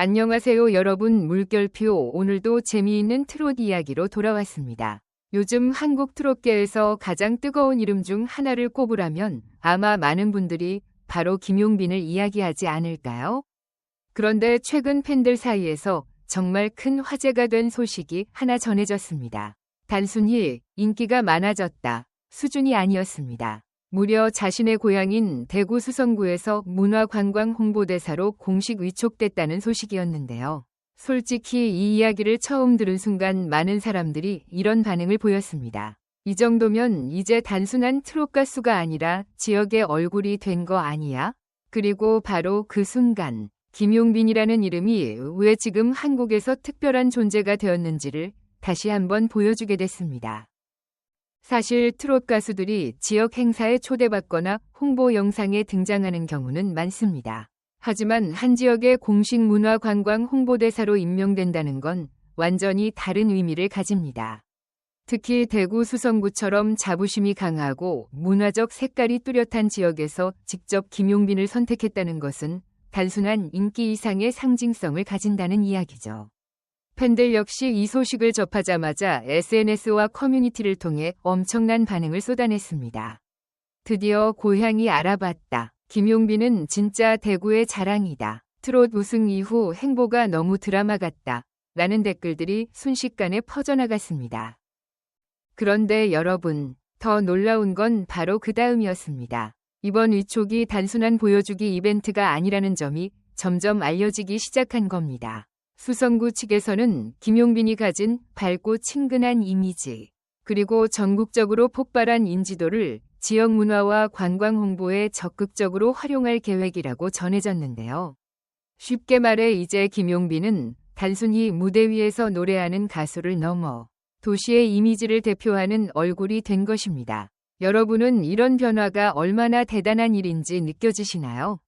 안녕하세요 여러분, 물결표. 오늘도 재미있는 트롯 이야기로 돌아왔습니다. 요즘 한국 트롯계에서 가장 뜨거운 이름 중 하나를 꼽으라면 아마 많은 분들이 바로 김용빈을 이야기하지 않을까요? 그런데 최근 팬들 사이에서 정말 큰 화제가 된 소식이 하나 전해졌습니다. 단순히 인기가 많아졌다 수준이 아니었습니다. 무려 자신의 고향인 대구 수성구에서 문화관광 홍보대사로 공식 위촉됐다는 소식이었는데요. 솔직히 이 이야기를 처음 들은 순간 많은 사람들이 이런 반응을 보였습니다. 이 정도면 이제 단순한 트롯 가수가 아니라 지역의 얼굴이 된 거 아니야? 그리고 바로 그 순간 김용빈이라는 이름이 왜 지금 한국에서 특별한 존재가 되었는지를 다시 한번 보여주게 됐습니다. 사실 트롯 가수들이 지역 행사에 초대받거나 홍보 영상에 등장하는 경우는 많습니다. 하지만 한 지역의 공식 문화관광 홍보대사로 임명된다는 건 완전히 다른 의미를 가집니다. 특히 대구 수성구처럼 자부심이 강하고 문화적 색깔이 뚜렷한 지역에서 직접 김용빈을 선택했다는 것은 단순한 인기 이상의 상징성을 가진다는 이야기죠. 팬들 역시 이 소식을 접하자마자 SNS와 커뮤니티를 통해 엄청난 반응을 쏟아냈습니다. 드디어 고향이 알아봤다. 김용빈은 진짜 대구의 자랑이다. 트롯 우승 이후 행보가 너무 드라마 같다. 라는 댓글들이 순식간에 퍼져나갔습니다. 그런데 여러분, 더 놀라운 건 바로 그 다음이었습니다. 이번 위촉이 단순한 보여주기 이벤트가 아니라는 점이 점점 알려지기 시작한 겁니다. 수성구 측에서는 김용빈이 가진 밝고 친근한 이미지, 그리고 전국적으로 폭발한 인지도를 지역 문화와 관광 홍보에 적극적으로 활용할 계획이라고 전해졌는데요. 쉽게 말해 이제 김용빈은 단순히 무대 위에서 노래하는 가수를 넘어 도시의 이미지를 대표하는 얼굴이 된 것입니다. 여러분은 이런 변화가 얼마나 대단한 일인지 느껴지시나요?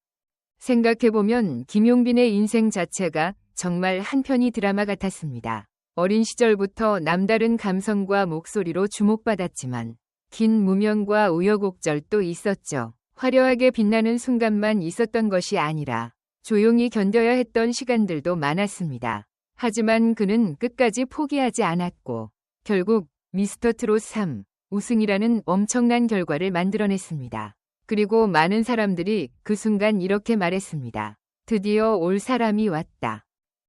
생각해보면 김용빈의 인생 자체가 정말 한편의 드라마 같았습니다. 어린 시절부터 남다른 감성과 목소리로 주목받았지만 긴 무명과 우여곡절도 있었죠. 화려하게 빛나는 순간만 있었던 것이 아니라 조용히 견뎌야 했던 시간들도 많았습니다. 하지만 그는 끝까지 포기하지 않았고 결국 미스터 트롯 3 우승이라는 엄청난 결과를 만들어냈습니다. 그리고 많은 사람들이 그 순간 이렇게 말했습니다. 드디어 올 사람이 왔다.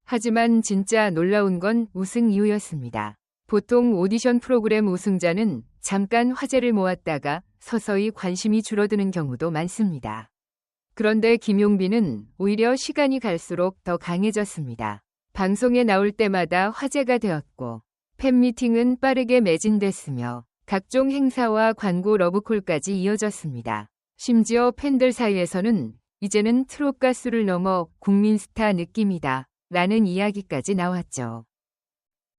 하지만 진짜 놀라운 건 우승 이후였습니다. 보통 오디션 프로그램 우승자는 잠깐 화제를 모았다가 서서히 관심이 줄어드는 경우도 많습니다. 그런데 김용빈은 오히려 시간이 갈수록 더 강해졌습니다. 방송에 나올 때마다 화제가 되었고 팬미팅은 빠르게 매진됐으며 각종 행사와 광고 러브콜까지 이어졌습니다. 심지어 팬들 사이에서는 이제는 트롯 가수를 넘어 국민 스타 느낌이다 라는 이야기까지 나왔죠.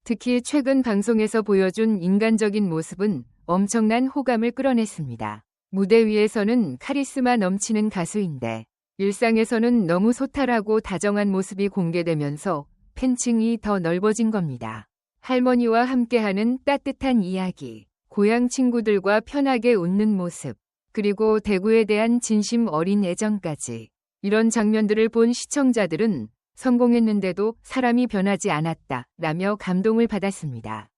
특히 최근 방송에서 보여준 인간적인 모습은 엄청난 호감을 끌어냈습니다. 무대 위에서는 카리스마 넘치는 가수인데 일상에서는 너무 소탈하고 다정한 모습이 공개되면서 팬층이 더 넓어진 겁니다. 할머니와 함께하는 따뜻한 이야기, 고향 친구들과 편하게 웃는 모습, 그리고 대구에 대한 진심 어린 애정까지. 이런 장면들을 본 시청자들은 성공했는데도 사람이 변하지 않았다 라며 감동을 받았습니다.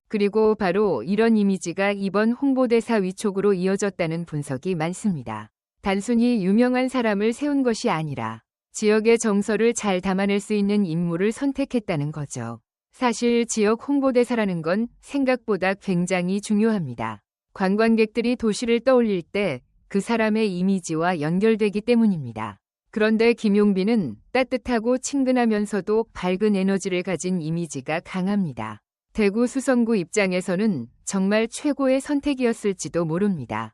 그리고 바로 이런 이미지가 이번 홍보대사 위촉으로 이어졌다는 분석이 많습니다. 단순히 유명한 사람을 세운 것이 아니라 지역의 정서를 잘 담아낼 수 있는 인물을 선택했다는 거죠. 사실 지역 홍보대사라는 건 생각보다 굉장히 중요합니다. 관광객들이 도시를 떠올릴 때 그 사람의 이미지와 연결되기 때문입니다. 그런데 김용빈은 따뜻하고 친근하면서도 밝은 에너지를 가진 이미지가 강합니다. 대구 수성구 입장에서는 정말 최고의 선택이었을지도 모릅니다.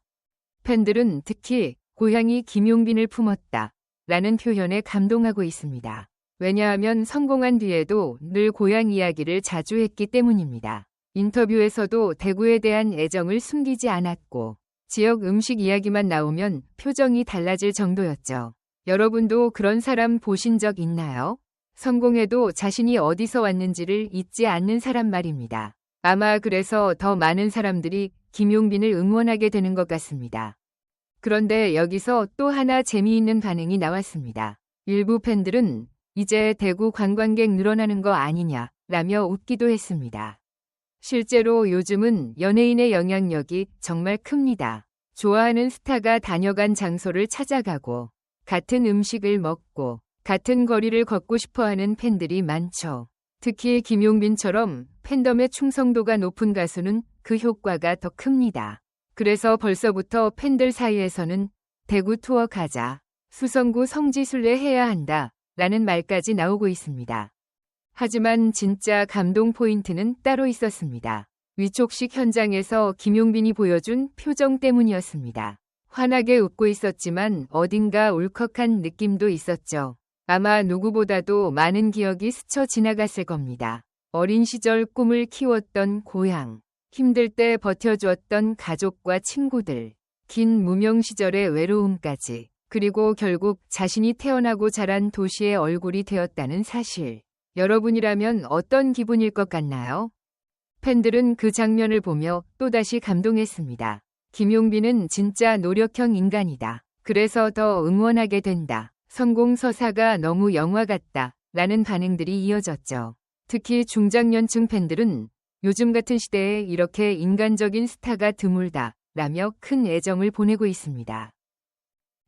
팬들은 특히 고향이 김용빈을 품었다 라는 표현에 감동하고 있습니다. 왜냐하면 성공한 뒤에도 늘 고향 이야기를 자주 했기 때문입니다. 인터뷰에서도 대구에 대한 애정을 숨기지 않았고 지역 음식 이야기만 나오면 표정이 달라질 정도였죠. 여러분도 그런 사람 보신 적 있나요? 성공해도 자신이 어디서 왔는지를 잊지 않는 사람 말입니다. 아마 그래서 더 많은 사람들이 김용빈을 응원하게 되는 것 같습니다. 그런데 여기서 또 하나 재미있는 반응이 나왔습니다. 일부 팬들은 이제 대구 관광객 늘어나는 거 아니냐 라며 웃기도 했습니다. 실제로 요즘은 연예인의 영향력이 정말 큽니다. 좋아하는 스타가 다녀간 장소를 찾아가고 같은 음식을 먹고 같은 거리를 걷고 싶어하는 팬들이 많죠. 특히 김용빈처럼 팬덤의 충성도가 높은 가수는 그 효과가 더 큽니다. 그래서 벌써부터 팬들 사이에서는 대구 투어 가자, 수성구 성지순례 해야 한다 라는 말까지 나오고 있습니다. 하지만 진짜 감동 포인트는 따로 있었습니다. 위촉식 현장에서 김용빈이 보여준 표정 때문이었습니다. 환하게 웃고 있었지만 어딘가 울컥한 느낌도 있었죠. 아마 누구보다도 많은 기억이 스쳐 지나갔을 겁니다. 어린 시절 꿈을 키웠던 고향, 힘들 때 버텨주었던 가족과 친구들, 긴 무명 시절의 외로움까지, 그리고 결국 자신이 태어나고 자란 도시의 얼굴이 되었다는 사실. 여러분이라면 어떤 기분일 것 같나요? 팬들은 그 장면을 보며 또다시 감동했습니다. 김용빈은 진짜 노력형 인간이다. 그래서 더 응원하게 된다. 성공 서사가 너무 영화 같다. 라는 반응들이 이어졌죠. 특히 중장년층 팬들은 요즘 같은 시대에 이렇게 인간적인 스타가 드물다. 라며 큰 애정을 보내고 있습니다.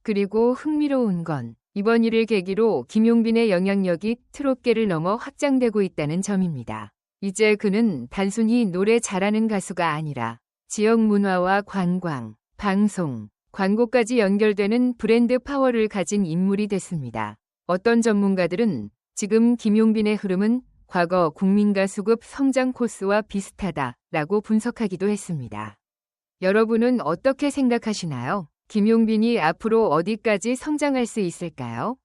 그리고 흥미로운 건 이번 일을 계기로 김용빈의 영향력이 트롯계를 넘어 확장되고 있다는 점입니다. 이제 그는 단순히 노래 잘하는 가수가 아니라 지역 문화와 관광, 방송, 광고까지 연결되는 브랜드 파워를 가진 인물이 됐습니다. 어떤 전문가들은 지금 김용빈의 흐름은 과거 국민가수급 성장 코스와 비슷하다라고 분석하기도 했습니다. 여러분은 어떻게 생각하시나요? 김용빈이 앞으로 어디까지 성장할 수 있을까요?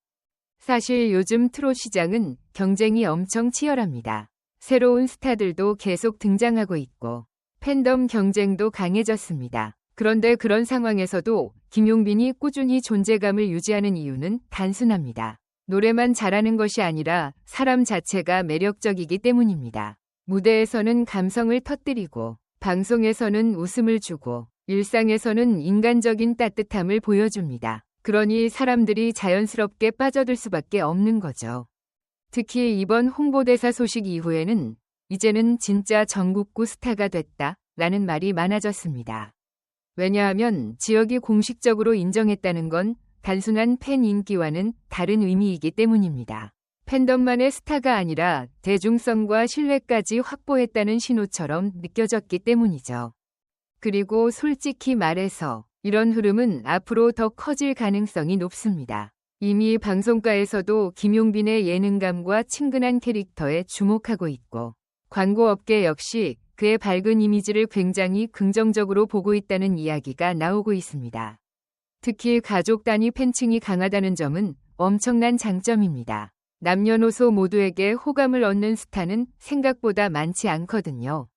사실 요즘 트롯 시장은 경쟁이 엄청 치열합니다. 새로운 스타들도 계속 등장하고 있고 팬덤 경쟁도 강해졌습니다. 그런데 그런 상황에서도 김용빈이 꾸준히 존재감을 유지하는 이유는 단순합니다. 노래만 잘하는 것이 아니라 사람 자체가 매력적이기 때문입니다. 무대에서는 감성을 터뜨리고 방송에서는 웃음을 주고 일상에서는 인간적인 따뜻함을 보여줍니다. 그러니 사람들이 자연스럽게 빠져들 수밖에 없는 거죠. 특히 이번 홍보대사 소식 이후에는 이제는 진짜 전국구 스타가 됐다 라는 말이 많아졌습니다. 왜냐하면 지역이 공식적으로 인정했다는 건 단순한 팬 인기와는 다른 의미이기 때문입니다. 팬덤만의 스타가 아니라 대중성과 신뢰까지 확보했다는 신호처럼 느껴졌기 때문이죠. 그리고 솔직히 말해서 이런 흐름은 앞으로 더 커질 가능성이 높습니다. 이미 방송가에서도 김용빈의 예능감과 친근한 캐릭터에 주목하고 있고 광고업계 역시 그의 밝은 이미지를 굉장히 긍정적으로 보고 있다는 이야기가 나오고 있습니다. 특히 가족 단위 팬층이 강하다는 점은 엄청난 장점입니다. 남녀노소 모두에게 호감을 얻는 스타는 생각보다 많지 않거든요.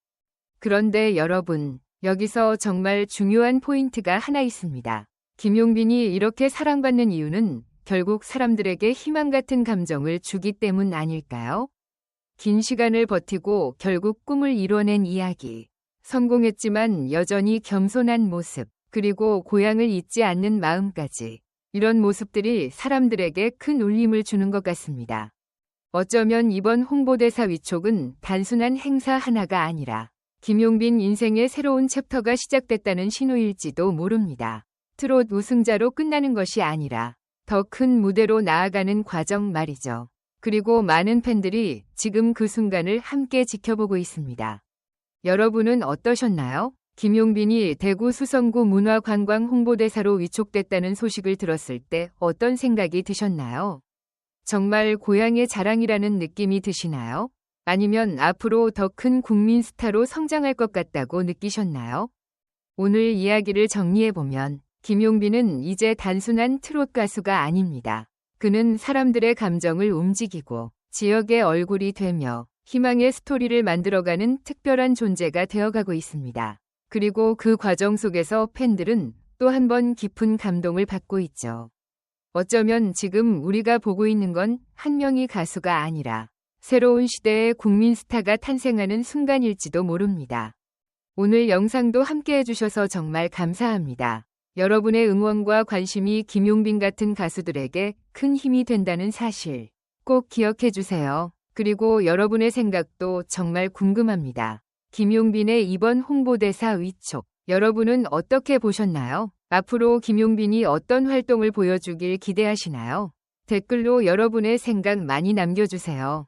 그런데 여러분, 여기서 정말 중요한 포인트가 하나 있습니다. 김용빈이 이렇게 사랑받는 이유는 결국 사람들에게 희망 같은 감정을 주기 때문 아닐까요? 긴 시간을 버티고 결국 꿈을 이뤄낸 이야기. 성공했지만 여전히 겸손한 모습, 그리고 고향을 잊지 않는 마음까지. 이런 모습들이 사람들에게 큰 울림을 주는 것 같습니다. 어쩌면 이번 홍보대사 위촉은 단순한 행사 하나가 아니라 김용빈 인생의 새로운 챕터가 시작됐다는 신호일지도 모릅니다. 트롯 우승자로 끝나는 것이 아니라 더 큰 무대로 나아가는 과정 말이죠. 그리고 많은 팬들이 지금 그 순간을 함께 지켜보고 있습니다. 여러분은 어떠셨나요? 김용빈이 대구 수성구 문화관광 홍보대사로 위촉됐다는 소식을 들었을 때 어떤 생각이 드셨나요? 정말 고향의 자랑이라는 느낌이 드시나요? 아니면 앞으로 더 큰 국민 스타로 성장할 것 같다고 느끼셨나요? 오늘 이야기를 정리해보면 김용빈은 이제 단순한 트롯 가수가 아닙니다. 그는 사람들의 감정을 움직이고 지역의 얼굴이 되며 희망의 스토리를 만들어가는 특별한 존재가 되어가고 있습니다. 그리고 그 과정 속에서 팬들은 또 한 번 깊은 감동을 받고 있죠. 어쩌면 지금 우리가 보고 있는 건 한 명의 가수가 아니라 새로운 시대의 국민 스타가 탄생하는 순간일지도 모릅니다. 오늘 영상도 함께 해주셔서 정말 감사합니다. 여러분의 응원과 관심이 김용빈 같은 가수들에게 큰 힘이 된다는 사실 꼭 기억해 주세요. 그리고 여러분의 생각도 정말 궁금합니다. 김용빈의 이번 홍보대사 위촉, 여러분은 어떻게 보셨나요? 앞으로 김용빈이 어떤 활동을 보여주길 기대하시나요? 댓글로 여러분의 생각 많이 남겨주세요.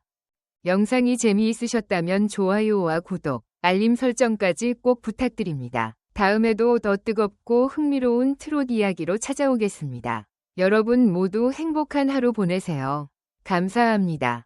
영상이 재미있으셨다면 좋아요와 구독, 알림 설정까지 꼭 부탁드립니다. 다음에도 더 뜨겁고 흥미로운 트롯 이야기로 찾아오겠습니다. 여러분 모두 행복한 하루 보내세요. 감사합니다.